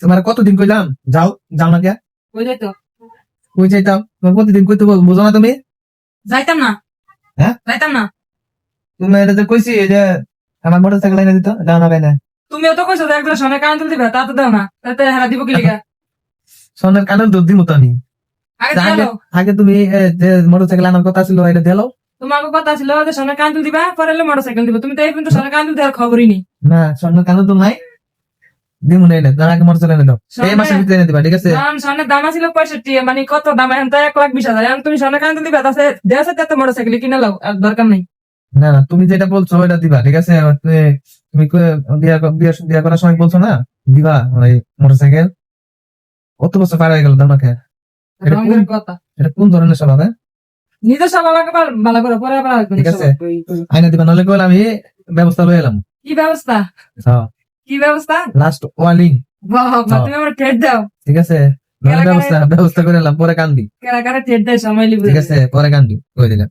তোমার কতদিন কইলাম যাও যাও না কে কই যাইতো? কই যাইতাম তোমার প্রতিদিন কইতে বুঝো না তুমি যাইতাম না। হ্যাঁ? যাইতাম না। তুমি এটা যে কইছি এই যে আমার মোটরসাইকেল এনে দিত যাও না কেন তুমিও তো কইছো যে একজন সোনে কান তুলতে দিবা, তা তো দাও না, তাতে হারা দিব কি লিগা? সোনার কানের দুধ দিমু তো আমি আগে আগে দিলো। আগে তুমি যে মোটরসাইকেল আনার কথা ছিল এটা দিলো তোমাকে কথা ছিল যে সোনে কান তুল দিবা, পরে মোটরসাইকেল দিব। তুমি তো এই পর্যন্ত সোনে কান তুলতে আর খবরই নি। না সোনার কানের দুধ নাই দিমু না এনে তার আগে মোটরসাইকেল এনে দাও এই মাসের ভিতরে এনে দিবা ঠিক আছে সোনের দাম ছিল 65, মানে কত দাম? এখন তো 1,20,000। এখন তুমি সোনে কান তুল দিবা, তাতে 1,500 মোটরসাইকেল কিনে লাও, আর দরকার নেই। না না তুমি যেটা বলছো ওইটা দিবা ঠিক আছে তুমি বিয়া করার সময় বলছো না দিবা ওই মোটরসাইকেল কত বছর পার হয়ে গেল দাও না কে এটা কোন রঙের কথা। এটা কোন ধরনের স্বভাব হ্যাঁ? নিজের সব আমাকে ভালো করে, পরে আবার ঠিক আছে। আইনা দিবা নাহলে কইলে আমি ব্যবস্থা লই এলাম কি ব্যবস্থা? হ্যাঁ কি ব্যবস্থা? লাস্ট ওয়ার্নিং বাবা, তুমি আমার ট্রেড দাও। ঠিক আছে নাহলে ব্যবস্থা করে এলাম পরে কান্দি কারা কারা ট্রেড দেয় সময় লিবে। ঠিক আছে পরে কান্দি কই দিলাম